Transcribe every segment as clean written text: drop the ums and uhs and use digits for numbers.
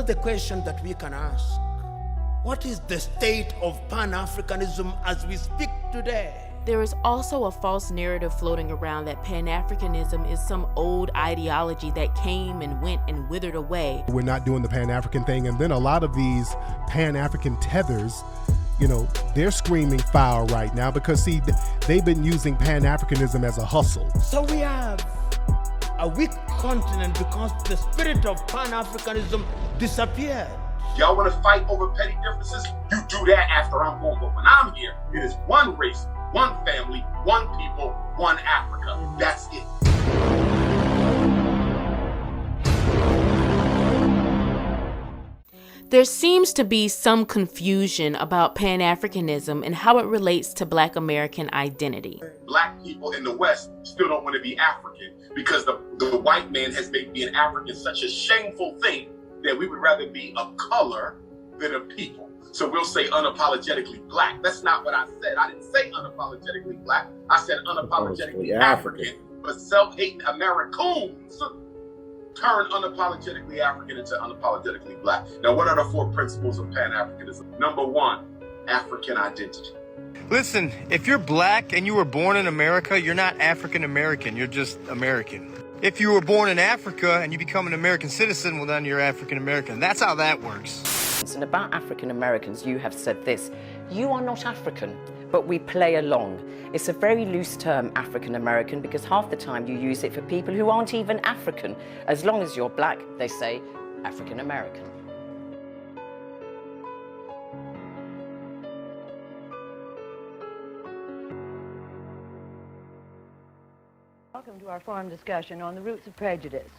the question that we can ask. What is the state of Pan-Africanism as we speak today? There is also a false narrative floating around that Pan-Africanism is some old ideology that came and went and withered away. We're not doing the Pan-African thing, and then a lot of these Pan-African tethers, you know, they're screaming foul right now because, see, they've been using Pan-Africanism as a hustle. So we have a weak continent because the spirit of Pan-Africanism disappeared. Y'all want to fight over petty differences? You do that after I'm gone. But when I'm here, it is one race, one family, one people, one Africa. That's it. There seems to be some confusion about Pan-Africanism and how it relates to Black American identity. Black people in the West still don't want to be African because the white man has made being African such a shameful thing that we would rather be a color than a people. So we'll say unapologetically Black. That's not what I said. I didn't say unapologetically Black. I said unapologetically African. But self-hating Americans turn unapologetically African into unapologetically Black. Now, what are the 4 principles of Pan-Africanism? Number 1, African identity. Listen, if you're Black and you were born in America, you're not African American, you're just American. If you were born in Africa and you become an American citizen, well, then you're African American. That's how that works. And about African Americans, you have said this: you are not African, but we play along. It's a very loose term, African American, because half the time you use it for people who aren't even African. As long as you're Black, they say African American. Welcome to our forum discussion on the roots of prejudice.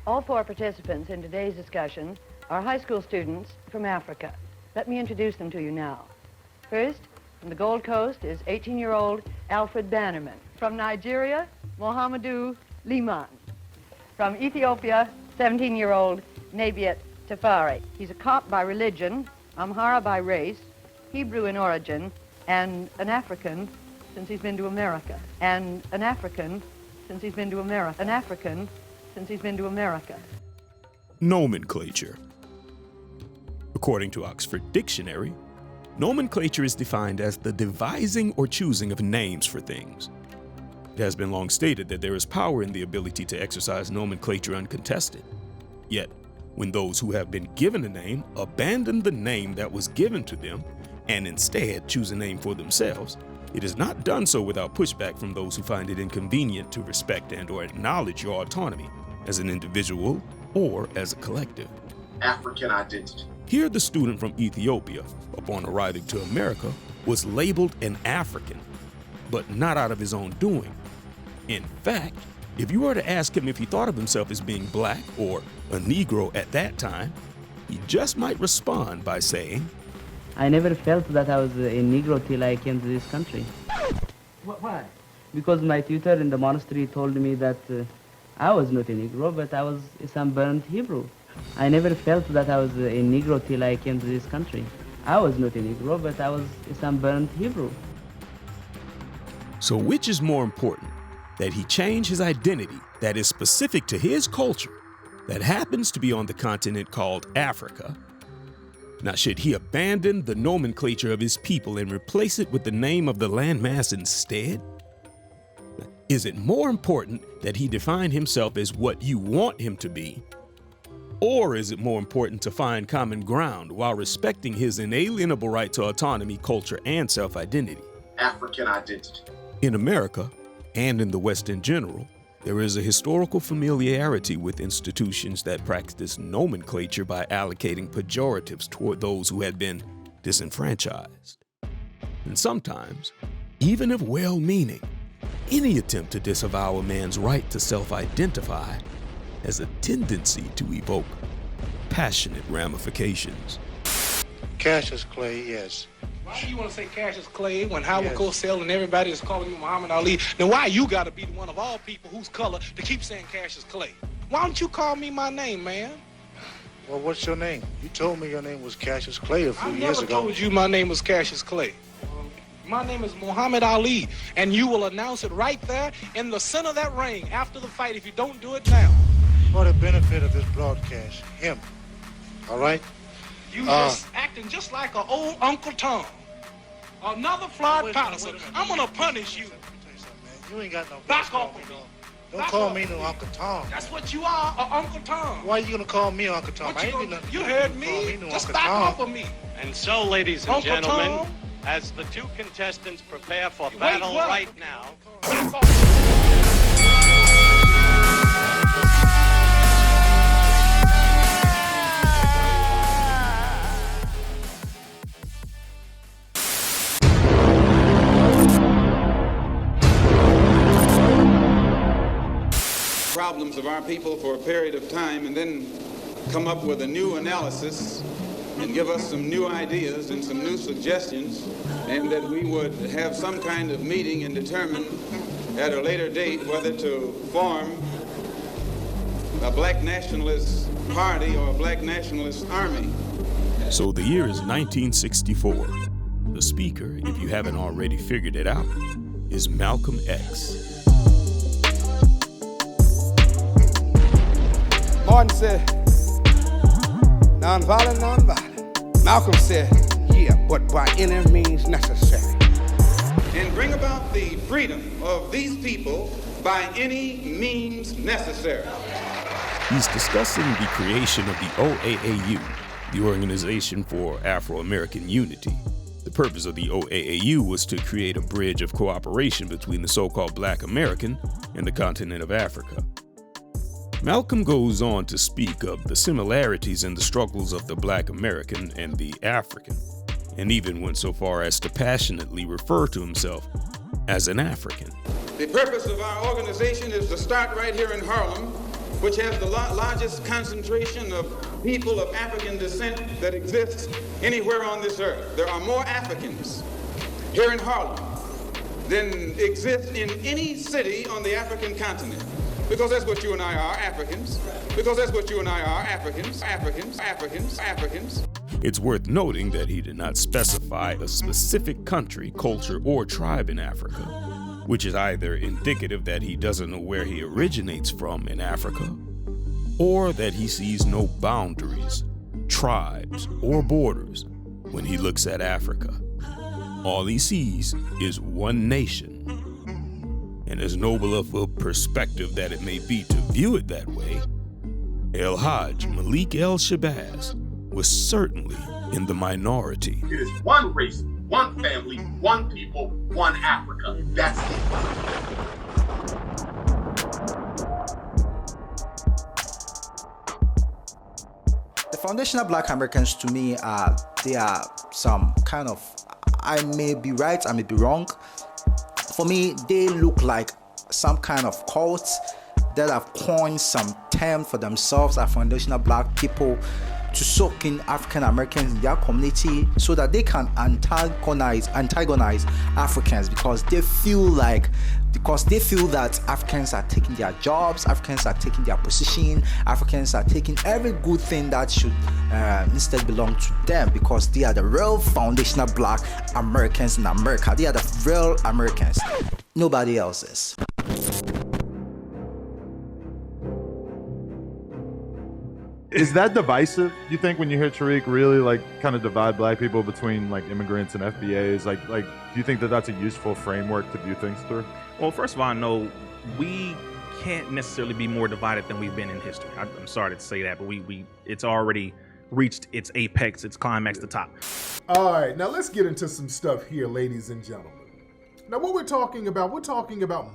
All 4 participants in today's discussion are high school students from Africa. Let me introduce them to you now. First, from the Gold Coast is 18-year-old Alfred Bannerman. From Nigeria, Mohamedou Liman. From Ethiopia, 17-year-old Nabiet Tafari. He's a Cop by religion, Amhara by race, Hebrew in origin, and an African since he's been to America. And an African since he's been to America. An African since he's been to America. Nomenclature. According to Oxford Dictionary, nomenclature is defined as the devising or choosing of names for things. It has been long stated that there is power in the ability to exercise nomenclature uncontested. Yet, when those who have been given a name abandon the name that was given to them and instead choose a name for themselves, it is not done so without pushback from those who find it inconvenient to respect and or acknowledge your autonomy as an individual or as a collective. African identity. Here, the student from Ethiopia, upon arriving to America, was labeled an African, but not out of his own doing. In fact, if you were to ask him if he thought of himself as being Black or a Negro at that time, he just might respond by saying, I never felt that I was a Negro till I came to this country. Why? Because my tutor in the monastery told me that I was not a Negro, but I was a sunburned Hebrew. I never felt that I was a Negro till I came to this country. I was not a Negro, but I was a sunburned Hebrew. So which is more important, that he change his identity that is specific to his culture, that happens to be on the continent called Africa? Now, should he abandon the nomenclature of his people and replace it with the name of the landmass instead? Is it more important that he define himself as what you want him to be? Or is it more important to find common ground while respecting his inalienable right to autonomy, culture, and self-identity? African identity. In America, and in the West in general, there is a historical familiarity with institutions that practice nomenclature by allocating pejoratives toward those who had been disenfranchised. And sometimes, even if well-meaning, any attempt to disavow a man's right to self-identify has a tendency to evoke passionate ramifications. Cassius Clay, yes. Why do you want to say Cassius Clay when Howard Cosell and everybody is calling you Muhammad Ali? Then why you got to be the one of all people whose color to keep saying Cassius Clay? Why don't you call me my name, man? Well, what's your name? You told me your name was Cassius Clay a few years ago. I never told you my name was Cassius Clay. My name is Muhammad Ali, and you will announce it right there in the center of that ring after the fight if you don't do it now. For the benefit of this broadcast, him, All right? You just acting just like an old Uncle Tom. Another Floyd Patterson. I'm gonna punish you. You ain't got no back off of me. Don't call me no Uncle Tom. That's what you are, Uncle Tom. Why are you gonna call me Uncle Tom? I ain't do nothing. You heard me. Just back off of me. And so, ladies and Uncle gentlemen, Tom, as the two contestants prepare for battle right now. Problems of our people for a period of time and then come up with a new analysis and give us some new ideas and some new suggestions, and that we would have some kind of meeting and determine at a later date whether to form a black nationalist party or a black nationalist army. So the year is 1964. The speaker, if you haven't already figured it out, is Malcolm X. Martin said, nonviolent, nonviolent. Malcolm said, yeah, but by any means necessary. And bring about the freedom of these people by any means necessary. He's discussing the creation of the OAAU, the Organization for Afro-American Unity. The purpose of the OAAU was to create a bridge of cooperation between the so-called Black American and the continent of Africa. Malcolm goes on to speak of the similarities in the struggles of the Black American and the African, and even went so far as to passionately refer to himself as an African. The purpose of our organization is to start right here in Harlem, which has the largest concentration of people of African descent that exists anywhere on this earth. There are more Africans here in Harlem than exist in any city on the African continent. Because that's what you and I are, Africans. Because that's what you and I are, Africans. It's worth noting that he did not specify a specific country, culture, or tribe in Africa, which is either indicative that he doesn't know where he originates from in Africa, or that he sees no boundaries, tribes, or borders when he looks at Africa. All he sees is one nation. And as noble of a perspective that it may be to view it that way, El Hajj Malik El Shabazz was certainly in the minority. It is one race, one family, one people, one Africa. That's it. The foundational Black Americans, to me, they are some kind of, I may be right, I may be wrong. For me, they look like some kind of cult that have coined some term for themselves as foundational Black people to soak in African Americans in their community so that they can antagonize Africans because they feel that Africans are taking their jobs, Africans are taking their position, Africans are taking every good thing that should instead belong to them because they are the real foundational Black Americans in America. They are the real Americans. Nobody else is. Is that divisive, you think, when you hear Tariq really kind of divide Black people between immigrants and FBAs? Do you think that that's a useful framework to view things through? Well, first of all, no, we can't necessarily be more divided than we've been in history. I'm sorry to say that, but it's already reached its apex, its climax, the top. All right, now let's get into some stuff here, ladies and gentlemen. Now what we're talking about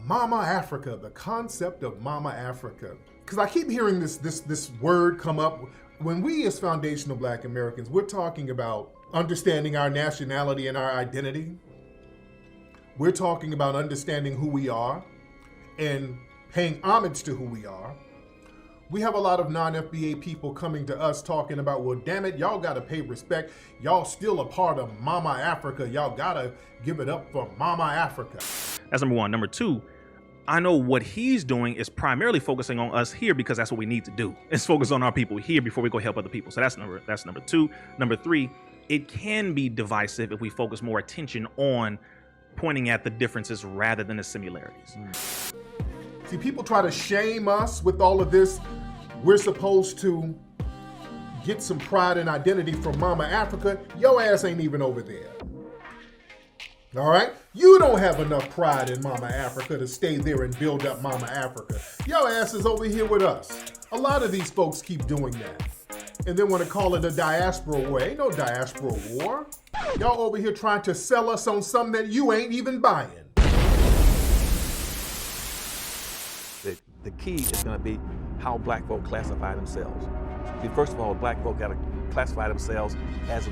Mama Africa, the concept of Mama Africa. Because I keep hearing this word come up. When we as foundational Black Americans, we're talking about understanding our nationality and our identity. We're talking about understanding who we are and paying homage to who we are. We have a lot of non-FBA people coming to us talking about, well, damn it, y'all gotta pay respect. Y'all still a part of Mama Africa. Y'all gotta give it up for Mama Africa. That's number one. Number two, I know what he's doing is primarily focusing on us here because that's what we need to do. Is focus on our people here before we go help other people. So that's number two. Number three, it can be divisive if we focus more attention on pointing at the differences rather than the similarities. See, people try to shame us with all of this. We're supposed to get some pride and identity from Mama Africa, your ass ain't even over there. All right? You don't have enough pride in Mama Africa to stay there and build up Mama Africa. Your ass is over here with us. A lot of these folks keep doing that. And then want to call it a diaspora war. Ain't no diaspora war. Y'all over here trying to sell us on something that you ain't even buying. The key is going to be how black folk classify themselves. First of all, black folk got to classify themselves as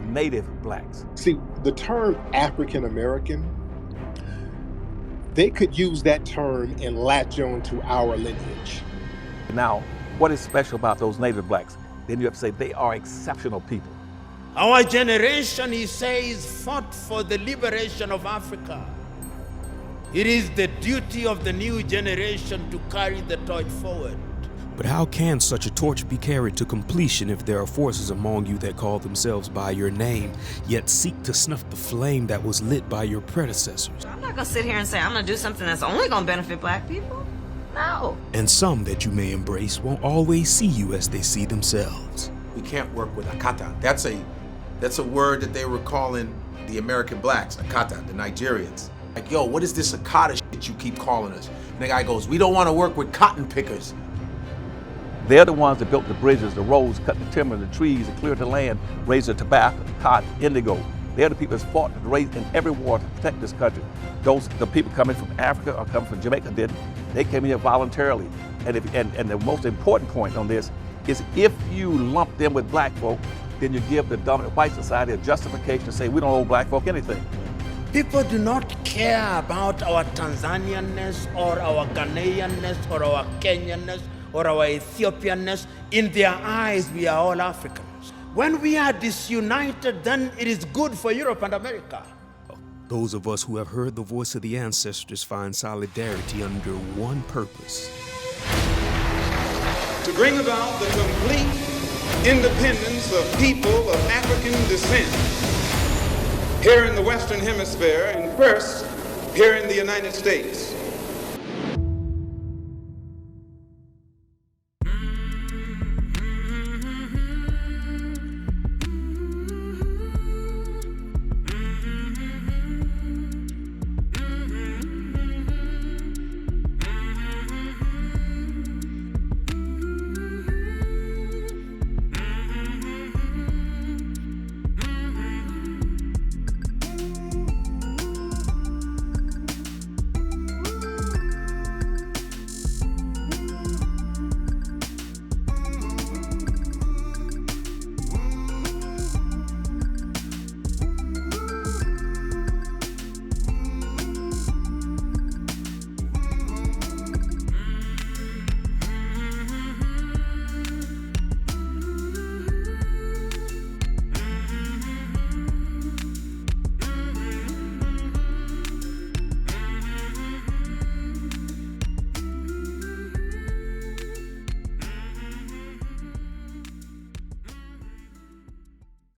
native blacks. See, the term African American, they could use that term and latch on to our lineage. Now, what is special about those native blacks? Then you have to say they are exceptional people. Our generation, he says, fought for the liberation of Africa. It is the duty of the new generation to carry the torch forward. But how can such a torch be carried to completion if there are forces among you that call themselves by your name, yet seek to snuff the flame that was lit by your predecessors? I'm not gonna sit here and say I'm gonna do something that's only gonna benefit black people. No. And some that you may embrace won't always see you as they see themselves. We can't work with Akata. That's a word that they were calling the American blacks, Akata, the Nigerians. Like, yo, what is this Akata shit you keep calling us? And the guy goes, we don't want to work with cotton pickers. They're the ones that built the bridges, the roads, cut the timber, the trees, and cleared the land, raised the tobacco, cotton, indigo. They're the people that fought and raised in every war to protect this country. The people coming from Africa or coming from Jamaica didn't. They came here voluntarily. And the most important point on this is if you lump them with black folk, then you give the dominant white society a justification to say we don't owe black folk anything. People do not care about our Tanzanianness or our Ghanaianness or our Kenyanness or our Ethiopianness. In their eyes, we are all Africans. When we are disunited, then it is good for Europe and America. Those of us who have heard the voice of the ancestors find solidarity under one purpose. To bring about the complete independence of people of African descent here in the Western Hemisphere and first here in the United States.